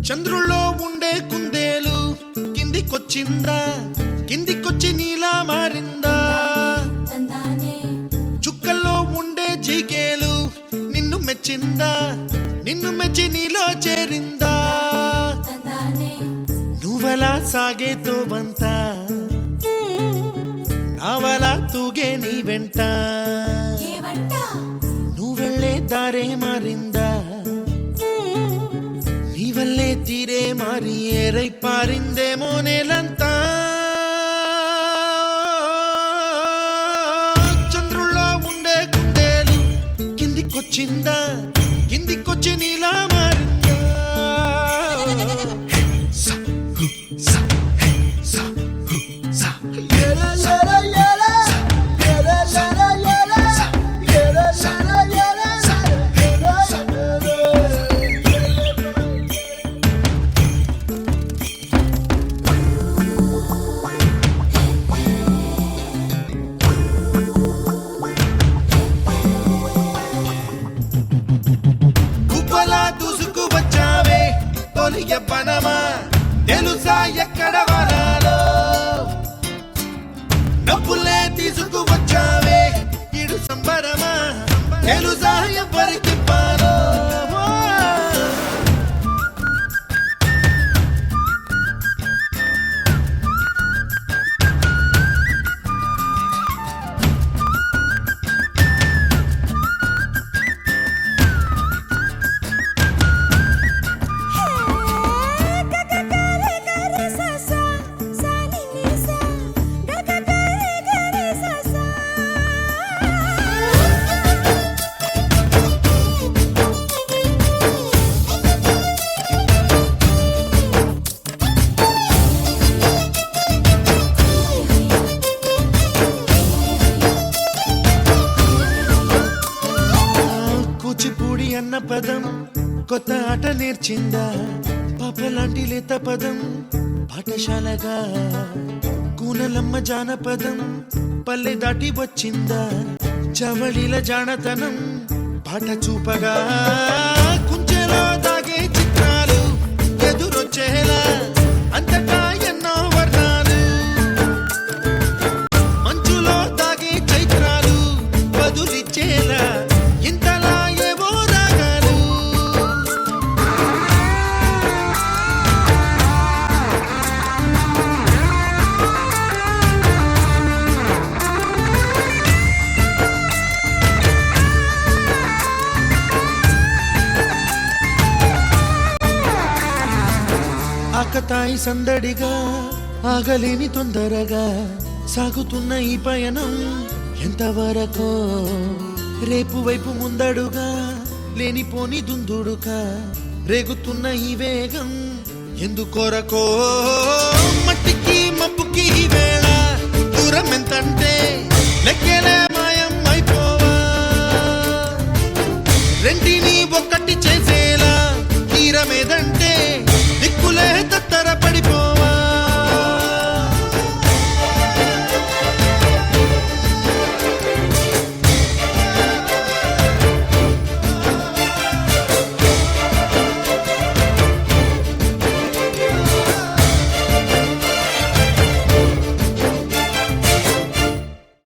చంద్రుల్లో ఉండే కుందేలు కిందికొచ్చిందా, కిందికొచ్చి నీలా మారిందా? చుక్కల్లో ఉండే జీకేలు నిన్ను మెచ్చిందా, నిన్ను మెచ్చి నీలో చేరిందా? నువ్వలా సాగేతో వంత నావలా తూగే నీ వెంట, నువ్వెళ్ళే దారే మారిందా, నీ వల్లే తీరే మారి ఏరై పారిందేమో నేలంతా. చంద్రుల్లో ఉండే కుందేలు కిందికొచ్చిందా, కిందికొచ్చి నీలా మారిందా? తెలుసా ఎక్కడ వరాలో డబ్బులే తీసుకువచ్చావే ఇడు సంబరమా, తెలుసా ఎవరికి పాలో? కూచిపూడి అన్న పదం కొత్త ఆట నేర్చిందా, పాపలాంటి లేత పదం పాఠశాలగా? కూనలమ్మ జానపదం పల్లె దాటి వచ్చిందా, చవళిల జానతనం పాట చూపగా? కుంచెలో దాగే చిత్రాలు ఎదురొచ్చేలా అంతటా ఎన్నో వర్ణాలు, మంచులో దాగే చైత్రాలు బదులిచ్చేలా ఇంతలా ఏవో రాగాలు. ఆకతాయి సందడిగా ఆగలేని తొందరగా సాగుతున్న ఈ పయనం ఎంతవరకో, రేపు వైపు ముందడుగా లేనిపోని దుందుడుగా రేగుతున్న ఈ వేగం ఎందుకొరకో? మట్టికి మబ్బుకి వేళ దూరం ఎంతంట,